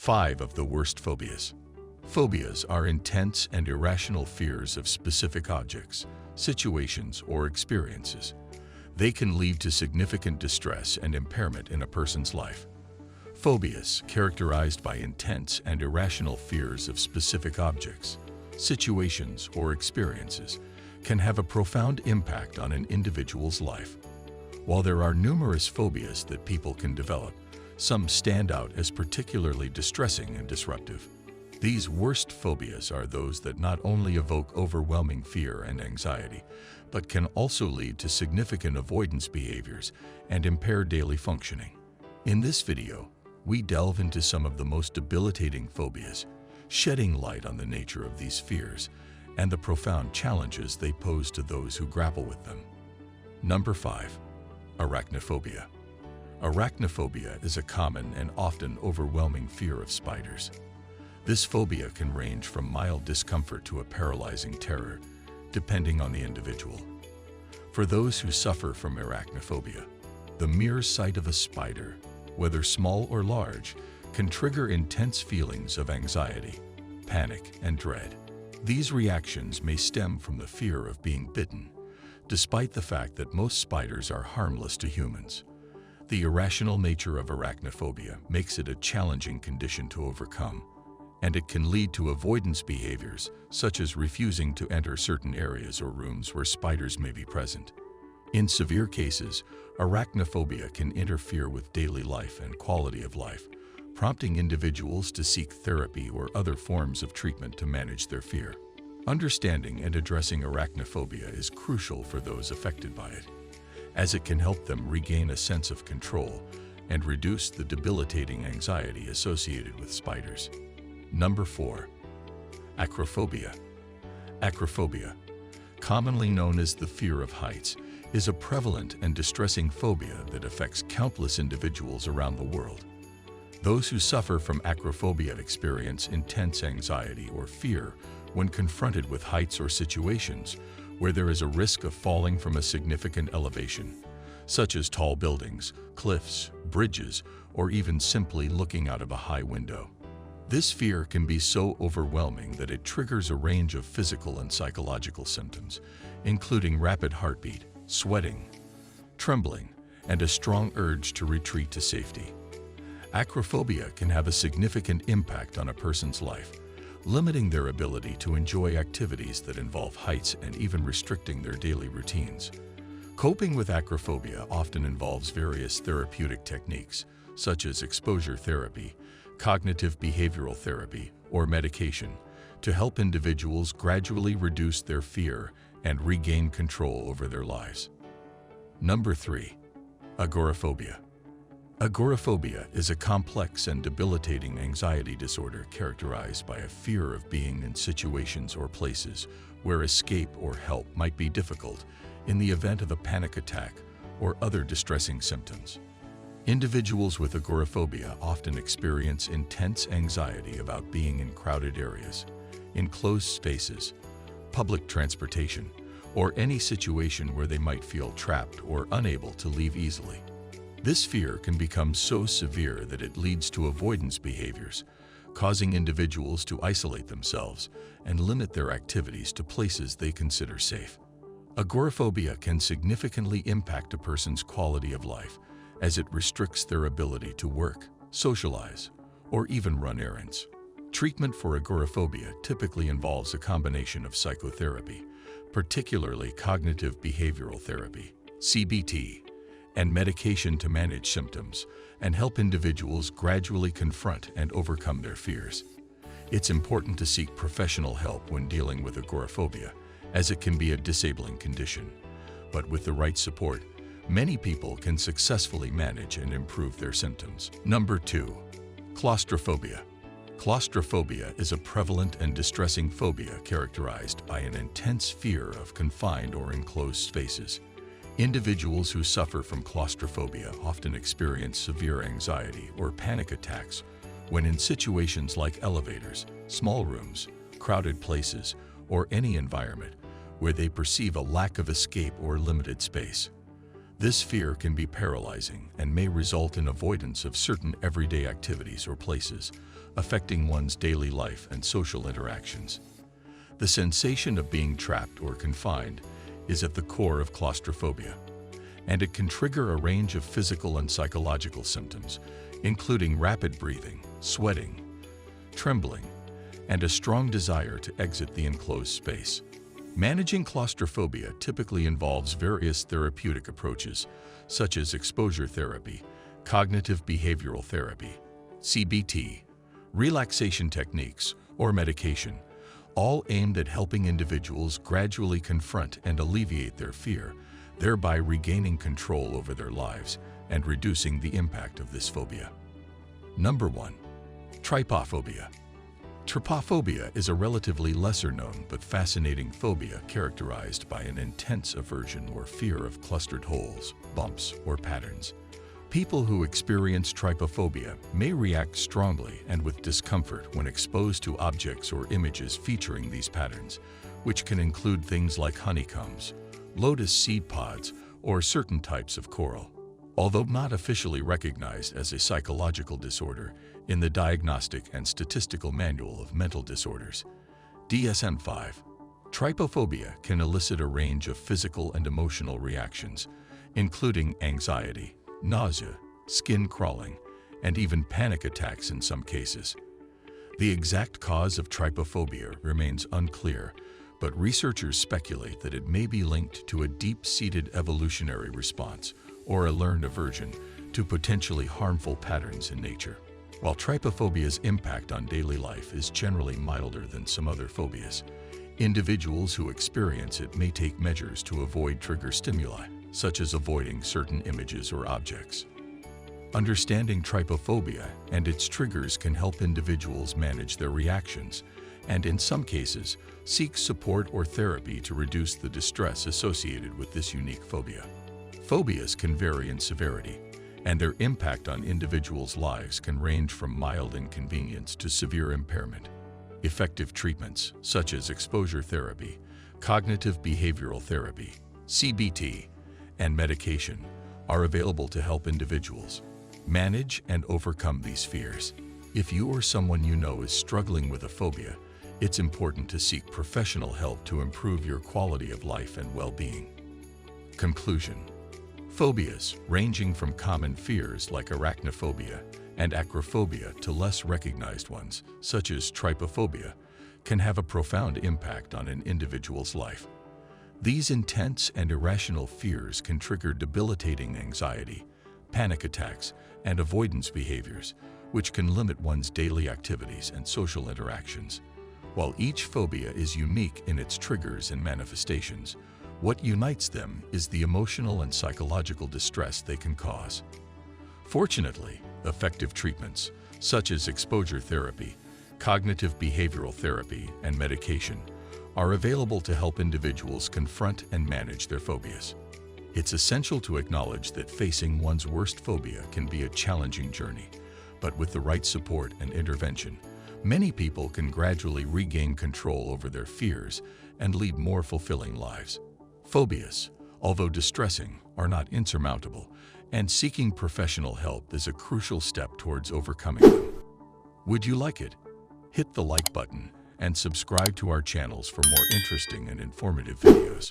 5 of the worst phobias. Phobias are intense and irrational fears of specific objects, situations, or experiences. They can lead to significant distress and impairment in a person's life. Phobias, characterized by intense and irrational fears of specific objects, situations, or experiences, can have a profound impact on an individual's life. While there are numerous phobias that people can develop, some stand out as particularly distressing and disruptive. These worst phobias are those that not only evoke overwhelming fear and anxiety, but can also lead to significant avoidance behaviors and impair daily functioning. In this video, we delve into some of the most debilitating phobias, shedding light on the nature of these fears and the profound challenges they pose to those who grapple with them. Number 5. Arachnophobia. Arachnophobia is a common and often overwhelming fear of spiders. This phobia can range from mild discomfort to a paralyzing terror, depending on the individual. For those who suffer from arachnophobia, the mere sight of a spider, whether small or large, can trigger intense feelings of anxiety, panic, and dread. These reactions may stem from the fear of being bitten, despite the fact that most spiders are harmless to humans. The irrational nature of arachnophobia makes it a challenging condition to overcome, and it can lead to avoidance behaviors such as refusing to enter certain areas or rooms where spiders may be present. In severe cases, arachnophobia can interfere with daily life and quality of life, prompting individuals to seek therapy or other forms of treatment to manage their fear. Understanding and addressing arachnophobia is crucial for those affected by it, as it can help them regain a sense of control and reduce the debilitating anxiety associated with spiders. Number 4. Acrophobia. Acrophobia, commonly known as the fear of heights, is a prevalent and distressing phobia that affects countless individuals around the world. Those who suffer from acrophobia experience intense anxiety or fear when confronted with heights or situations where there is a risk of falling from a significant elevation, such as tall buildings, cliffs, bridges, or even simply looking out of a high window. This fear can be so overwhelming that it triggers a range of physical and psychological symptoms, including rapid heartbeat, sweating, trembling, and a strong urge to retreat to safety. Acrophobia can have a significant impact on a person's life, limiting their ability to enjoy activities that involve heights and even restricting their daily routines. Coping with acrophobia often involves various therapeutic techniques, such as exposure therapy, cognitive behavioral therapy, or medication, to help individuals gradually reduce their fear and regain control over their lives. Number 3. Agoraphobia. Agoraphobia is a complex and debilitating anxiety disorder characterized by a fear of being in situations or places where escape or help might be difficult in the event of a panic attack or other distressing symptoms. Individuals with agoraphobia often experience intense anxiety about being in crowded areas, in closed spaces, public transportation, or any situation where they might feel trapped or unable to leave easily. This fear can become so severe that it leads to avoidance behaviors, causing individuals to isolate themselves and limit their activities to places they consider safe. Agoraphobia can significantly impact a person's quality of life, as it restricts their ability to work, socialize, or even run errands. Treatment for agoraphobia typically involves a combination of psychotherapy, particularly cognitive behavioral therapy, CBT, and medication to manage symptoms and help individuals gradually confront and overcome their fears. It's important to seek professional help when dealing with agoraphobia, as it can be a disabling condition. But with the right support, many people can successfully manage and improve their symptoms. Number 2. Claustrophobia. Claustrophobia is a prevalent and distressing phobia characterized by an intense fear of confined or enclosed spaces. Individuals who suffer from claustrophobia often experience severe anxiety or panic attacks when in situations like elevators, small rooms, crowded places, or any environment where they perceive a lack of escape or limited space. This fear can be paralyzing and may result in avoidance of certain everyday activities or places, affecting one's daily life and social interactions. The sensation of being trapped or confined is at the core of claustrophobia, and it can trigger a range of physical and psychological symptoms, including rapid breathing, sweating, trembling, and a strong desire to exit the enclosed space. Managing claustrophobia typically involves various therapeutic approaches, such as exposure therapy, cognitive behavioral therapy, CBT, relaxation techniques, or medication, all aimed at helping individuals gradually confront and alleviate their fear, thereby regaining control over their lives and reducing the impact of this phobia. Number 1. Trypophobia. Trypophobia is a relatively lesser-known but fascinating phobia characterized by an intense aversion or fear of clustered holes, bumps, or patterns. People who experience trypophobia may react strongly and with discomfort when exposed to objects or images featuring these patterns, which can include things like honeycombs, lotus seed pods, or certain types of coral. Although not officially recognized as a psychological disorder in the Diagnostic and Statistical Manual of Mental Disorders, DSM-5, trypophobia can elicit a range of physical and emotional reactions, including anxiety, nausea, skin crawling, and even panic attacks in some cases. The exact cause of trypophobia remains unclear, but researchers speculate that it may be linked to a deep-seated evolutionary response or a learned aversion to potentially harmful patterns in nature. While trypophobia's impact on daily life is generally milder than some other phobias, individuals who experience it may take measures to avoid trigger stimuli, such as avoiding certain images or objects. Understanding trypophobia and its triggers can help individuals manage their reactions and, in some cases, seek support or therapy to reduce the distress associated with this unique phobia. Phobias can vary in severity, and their impact on individuals' lives can range from mild inconvenience to severe impairment. Effective treatments, such as exposure therapy, cognitive behavioral therapy, CBT, and medication, are available to help individuals manage and overcome these fears. If you or someone you know is struggling with a phobia, it's important to seek professional help to improve your quality of life and well-being. Conclusion. Phobias, ranging from common fears like arachnophobia and acrophobia to less recognized ones, such as trypophobia, can have a profound impact on an individual's life. These intense and irrational fears can trigger debilitating anxiety, panic attacks, and avoidance behaviors, which can limit one's daily activities and social interactions. While each phobia is unique in its triggers and manifestations, what unites them is the emotional and psychological distress they can cause. Fortunately, effective treatments, such as exposure therapy, cognitive behavioral therapy, and medication, are available to help individuals confront and manage their phobias. It's essential to acknowledge that facing one's worst phobia can be a challenging journey, but with the right support and intervention, many people can gradually regain control over their fears and lead more fulfilling lives. Phobias, although distressing, are not insurmountable, and seeking professional help is a crucial step towards overcoming them. Would you like it? Hit the like button and subscribe to our channels for more interesting and informative videos.